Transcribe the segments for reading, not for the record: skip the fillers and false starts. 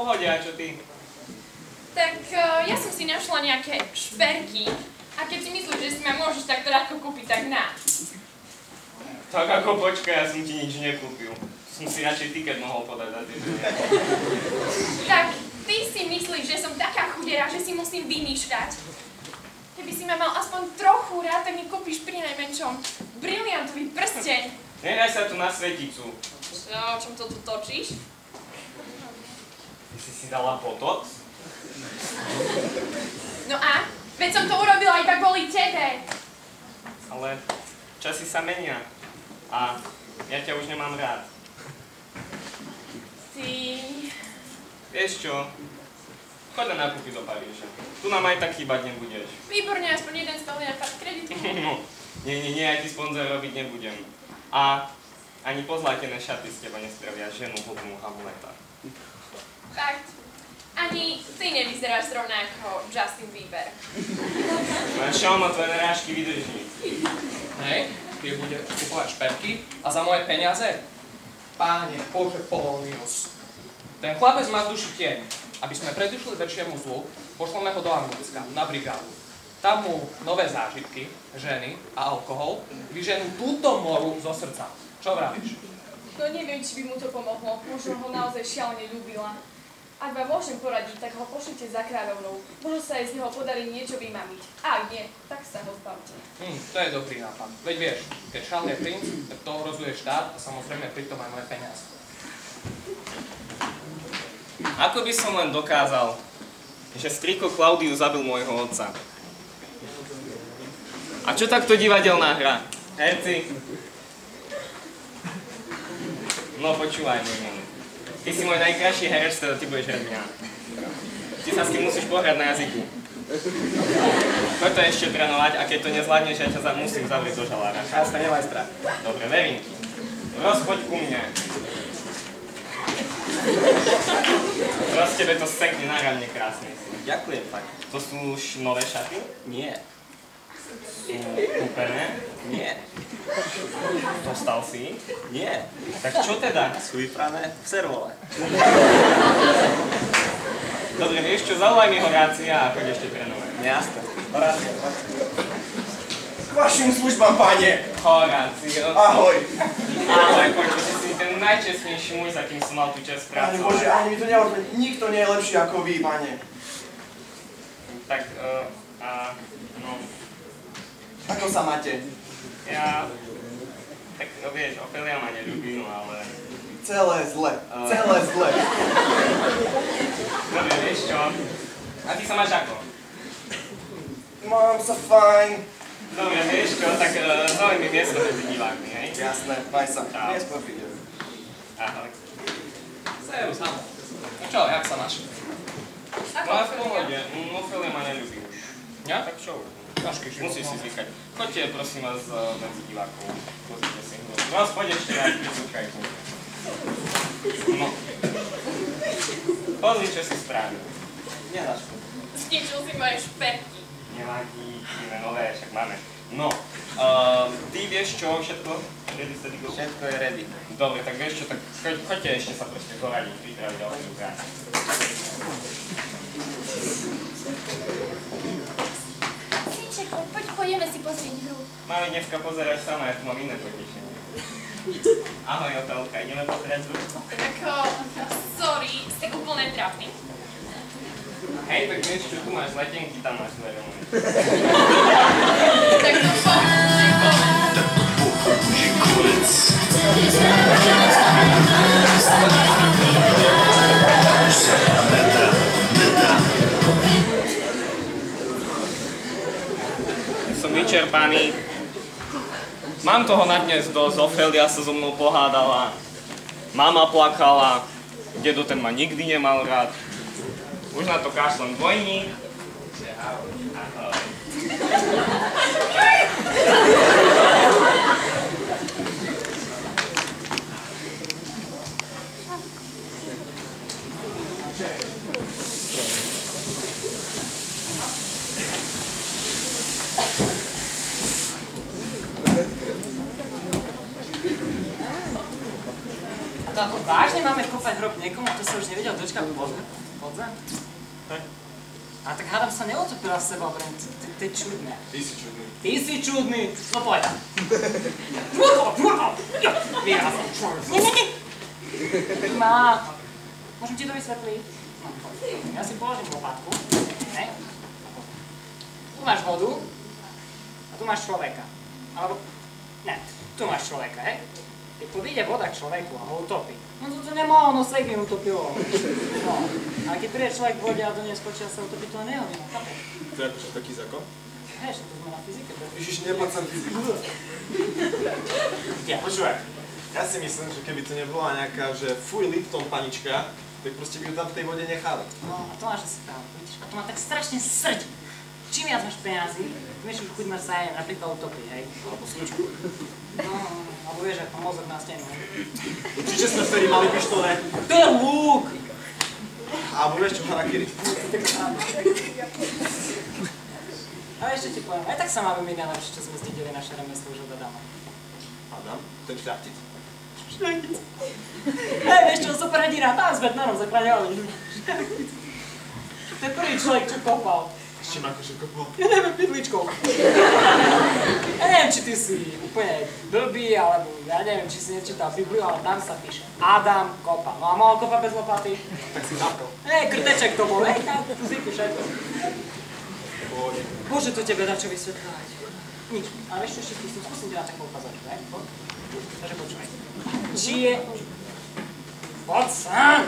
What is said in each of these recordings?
pohode, a čo ty? Tak ja som si našla nejaké šperky a keď si myslíš, že si ma môžeš takto ľahko kúpiť, tak na. Tak ako počkaj, ja som ti nič nekúpil. Som si radšej tiket mohol podať za tie. Tak ty si myslíš, že som taká chudera, že si musím vymýšľať. Keby si ma mal aspoň trochu rád, tak mi kúpiš pri najmenšom briliantový prsteň. Nedaj sa tu na sveticu. O čom to tu točíš? Ty si dala potoc? No a? Veď som to urobila iba kvôli tebe. Ale časy sa menia. A ja ťa už nemám rád. Ty... Vieš čo? Choď na nákupy do Paríža. Tu nám aj tak chýbať nebudeš. Výborne, aspoň jeden stolný na pár kreditu. No, nie, ja ti sponzor robiť nebudem. A ani pozlatené šaty z teba nespravia ženu hodnú Hamleta. Fakt. Ani ty nevyzeráš zrovna ako Justin Bieber. No a čo ma tvoje narážky vydrží? Hej, ty budeš kupovať šperky a za moje peniaze? Páne, Bože, Polonius. Ten chlapec má v duši tieň. Aby sme predišli väčšiemu zlu, pošleme ho do Anglicka, na brigádu. Tam mu nové zážitky, ženy a alkohol vyženú túto moru zo srdca. Čo vravíš? No neviem, či by mu to pomohlo. Možno ho naozaj šialene ľúbila. Ak vám môžem poradiť, tak ho pošlite za kráľovnou. Možno sa aj z neho podarí niečo vymamiť. A ak nie, tak sa ho zbavte. To je dobrý nápad. Veď vieš, keď Charles je princ, tak to ohrozuje štát a samozrejme pritom aj moje peniaze. Ako by som len dokázal, že striko Klaudiu zabil môjho otca. A čo takto divadelná hra? Herci? No počúvaj, môj milý. Ty si môj najkrajší herec, teda ty budeš hrdina. Ty sa s tým musíš pohrať na jazyku. Poď to ešte trénovať a keď to nezvládneš, ja ťa musím zavrieť do žalára. Jasne, nemaj strach. Dobre, verím ti. Rozchoď ku mne. Prost tebe to sekne náramne krásne. Ďakujem fakt. To sú už nové šaty? Nie. Sú kúpené? Nie. Dostal si? Nie. Tak čo teda? Sú vyprané v servole. Dobre, vieš čo, zavolaj mi Horácia a choď ešte trénovať. Jasne. Horácio. K vašim službám, pane. Horácio. Ahoj. Ahoj, počuť, ty si ten najčestnejší muž, za kým som mal tú čest Pane pracovať. Bože, ani mi to neodmení. Nikto nie je lepší ako vy, pane. Tak, no... Ako sa máte? Ja... Tak, vieš, Ofelia ma neľúbi, no ale... Celé zle. Celé zle. Dobre, vieš čo? A ty sa máš ako? Mám sa fajn. Dobre, vieš čo? Tak zaujíj mi miesto medzi divákmi, hej? Jasné, maj sa. Čau. Neskôr prídem. Ahoj. Seru, samo. Čo, jak sa máš? No a v pohode, Ofelia ma neľúbi už. Ja? Tak čo? Ťažký život. Musíš si zvykať. Choďte, prosím vás, medzi divákov. Pozrite si hru. Vás poď ešte raz, prisúčkajte. No. Pozri, čo si spravil. Nedáš. Zničil si moje šperky. Nevadí, ideme nové, však máme. No, ty vieš čo, všetko? Ready, steady, go? Všetko je ready. Dobre, tak vieš čo, tak choďte ešte sa proste zoradiť, pripraviť ďalšiu prácu. Synčeko, poď pojeme si pozrieť hru. Mami, dneska pozeráš sama, ja tu mám iné potešenie. Ahoj, Otelka, ideme pozerať hru? Ako, sorry, ste úplne trápni. Hej, tak vieš čo, tu máš letenky, tam máš svoje domovy. Tak to Som vyčerpaný. Mám toho na dnes dosť, Ofelia sa so mnou pohádala. Mama plakala, dedo ten ma nikdy nemal rád. Už na to kašlem dvojník. Ahoj. táto vážne máme kopať hrob niekomu, kto sa už nevedel dočkať podzem? Hej. A tak hádam sa neutopila v seba, Brent. To je čudné. Ty si čudný. Ty si čudný! No povedal. Žmurko! Výraz. Nie. Má. Môžem ti to vysvetliť? Ja si položím lopatku. Ne? Tu máš vodu. A tu máš človeka. Alebo... Ne, tu máš človeka, hej? Keď podíde voda k človeku a ho utopí. No to nemá, ono sa ich utopilo. No. Ale keď príde človek v vode a do nej skočí a sa utopí, to nehodí. To je akože taký zákon? Hej, že to sme na fyzike. Ježiš, nepad sem fyziku. Ja. Počúvaj, ja si myslím, že keby to nebola nejaká, že fuj Lipton panička, tak proste by ju tam v tej vode nechali. No, a to máš asi pravdu, vidíš, a to má tak strašne srť. Čím viac máš peniazy, tým väčšiu chuť máš sa aj napríklad utopiť, hej? Alebo slučku. No, alebo vieš, ako mozog na stenu, hej? Určite sme vtedy mali pištole. To je lúk! Alebo vieš čo, harakiri. A ešte ti poviem, aj tak sa máme my najlepšie, čo sme zdedili naše remeslo už od Adama. Adam, ten šľachtic. Šľachtic. Hej, vieš čo, super hrdina, tam s Batmanom zachraňovali. To je prvý človek, čo kopal. S čím akože kopal? Ja neviem, pidličkou. Ja neviem, či ty si úplne blbý, alebo ja neviem, či si nečítal Bibliu, ale tam sa píše Adam kopal. No a mohol kopať bez lopaty? Tak si zapol. Hej, krteček to bol, hej, tam tu zvyky všetko. Pôjde. Môže to tebe dačo vysvetľovať. Nič, ale ešte skúsim ti na takú ukazočku, hej? Takže počúvaj. Čie... Poď sám!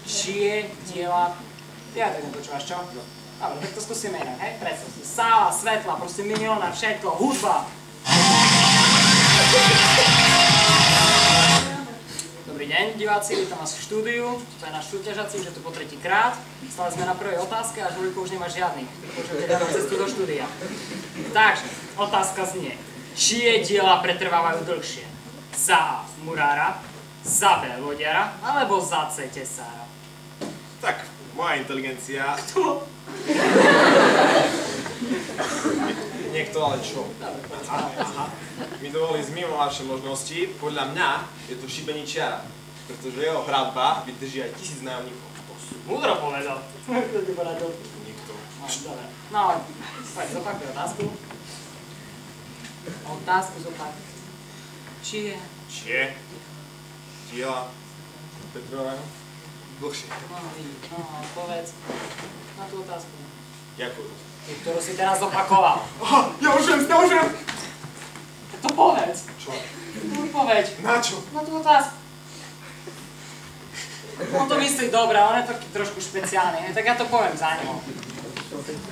Čie diela... Ty aj tak nepočúvaš, čo? Dobre, tak to skúsime inak, hej? Predstav si. Sála, svetla, proste milióna, všetko, hudba. Dobrý deň, diváci, vítam vás v štúdiu. To je náš súťažací, že tu po tretíkrát. Stále sme na prvej otázke a Žuliko už nemá žiadnych. Môžete dať na cestu do štúdia. Takže, otázka znie. Čie diela pretrvávajú dlhšie? Za A. Murára, za B. Vodiara, alebo za C. Tesára? Tak, moja inteligencia... Kto? Niekto, ale čo? Aha. Mi dovolí zmimo vaše možnosti. Podľa mňa je to šibeničiara. Pretože jeho hradba vydrží aj 1000 nájomníkov. Múdro povedal. Kto ti poradil? Nikto. No, dobre. No, poď, zopakuj otázku. Otázku zopakuj. Čie? Diela pretrvávajú dlhšie. No, vidíš, no, povedz na tú otázku. Ďakujem. Tú, ktorú si teraz zopakoval. Aha, ja už viem! Tak to povedz. Čo? No, povedz. Na čo? Na tú otázku. On to myslí dobre, on je taký trošku špeciálny, tak ja to poviem za neho.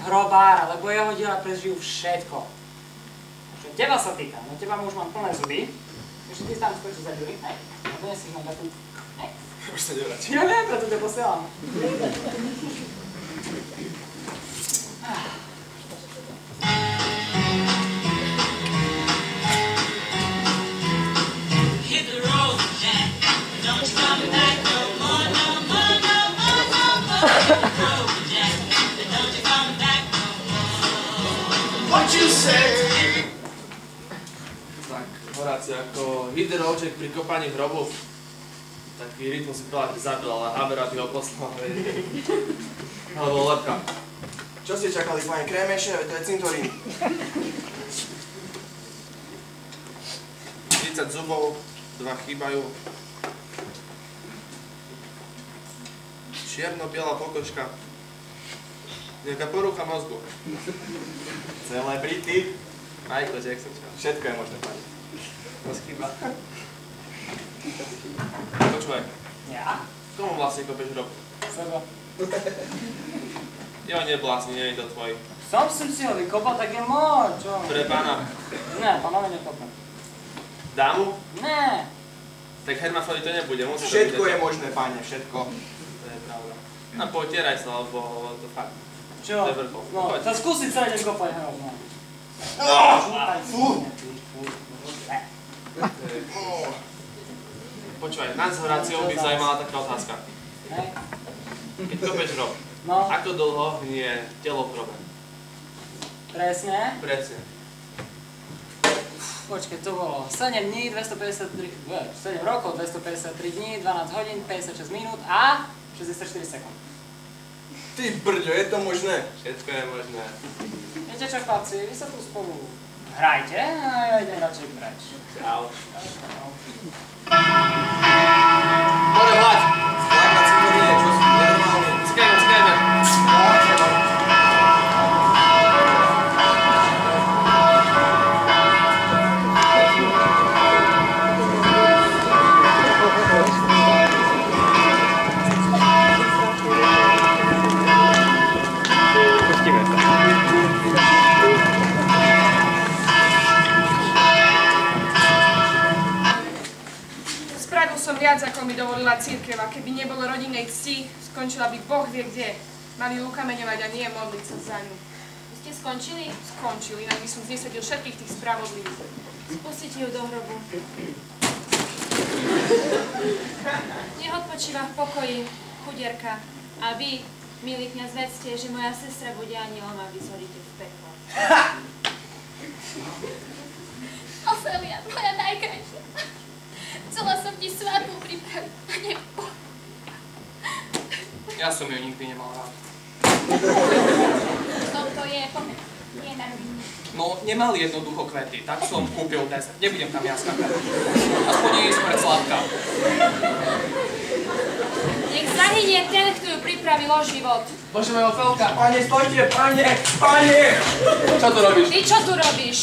Hrobár, lebo jeho diela prežijú všetko. Čo teba sa týka, no teba už mám plné zuby. Ešte ty tam skočíš za Ďuri, hej? No donesiš ma takú, hej? Už sa nevrátim. Ja viem, preto ťa posielam. Hit the road, Jack. Don't you come back no more, no more, no more, no more. Hit the road, Jack. Don't you come back no more. What you say? Tak, Horácio, ako hydrouček pri kopaní hrobu, taký rytmus si práve zabil, ale Habera by ho poslal, alebo lepka. Čo ste čakali, pane Krémeše? To je cintorín. 30 zubov, 2 chýbajú. Čierno-biela pokožka. Nejaká porucha mozgu. Celebrity. Aj koček som čal. Všetko je možné, pani. To schýba. Počúvaj, Ja? komu vlastne kopeš hrob? Seba. Jo, neblázni, nie je to tvoj. Som si ho vykopal, tak je môj, čo? Pre pána. Ne, pánovi nekopem. Dámu? Ne. Tak hermafovi to nebude, musí to Všetko byť. je možné, pane, všetko. To je pravda. A potieraj sa, lebo to fakt. Čo? To je vrchol. No, Poď. to skúsiť celý deň kopať hrob, no. Fú! Počúvaj, nás s Horáciou by zaujímala taká otázka. Hej? Keď kopeš hrob, No, ako dlho hnie telo v hrobe? presne. Presne. Počkej, to bolo 7 dní, 253, 7 rokov, 253 dní, 12 hodín, 56 minút a 64 sekúnd. Ty brďo, je to možné? Všetko je možné. Viete čo, chlapci, vy sa tu spolu hrajte a ja idem radšej preč. Čau. Poďme hľať! Hľad na cintoríne, čo si nenormálny. Skajme. Som viac, ako mi dovolila cirkev, a keby nebolo rodinnej cti, skončila by Boh vie kde. Mali ju ukameňovať a nie modliť sa za ňu. Vy ste skončili? Skončili, inak by som znesedil všetkých tých spravodlivých. Spustite ju do hrobu. Nech odpočíva v pokoji, chudierka. A vy, milý kňaz, vedzte, že moja sestra bude anielom a vy zhoríte v pekle. Ofelia, moja najkrajšia. Chcela som ti svadbu pripraviť, a nebo. Ja som ju nikdy nemal rád. To je, poďme, nie na rovinu. No, nemali jednoducho kvety, tak som kúpil dezert. Nebudem tam ja skakať. Aspoň nie je smrť sladká. Nech zahynie ten, kto ju pripravil o život. Bože moja Ofelka. Pane, stojte, pane! Čo tu robíš? Ty čo tu robíš?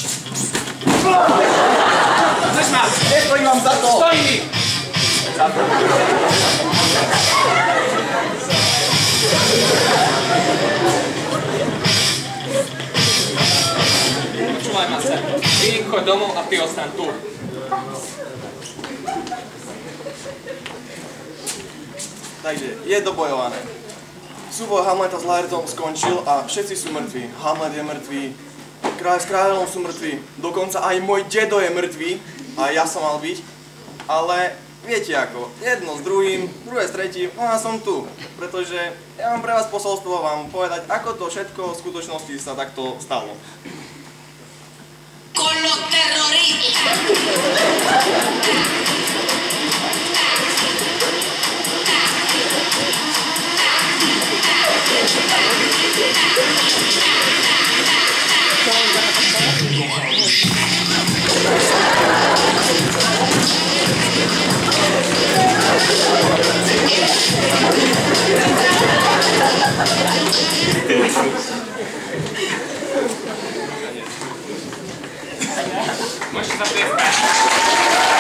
Drž ma! Nestojím vám za to! Stoj mi! Počúvaj ma sem. Ty choď domov a ty ostan tu. Takže, je dobojované. Súboj Hamleta s Laertom skončil a všetci sú mŕtvi. Hamlet je mŕtvý, kráľ s kráľom sú mŕtvi, dokonca aj môj dedo je mŕtvý a ja som mal byť. Ale viete ako, jedno s druhým, druhé s tretím, no a som tu. Pretože ja mám pre vás posolstvo vám povedať, ako to všetko v skutočnosti sa takto stalo. Con los terroristas. Môžete sa priestať.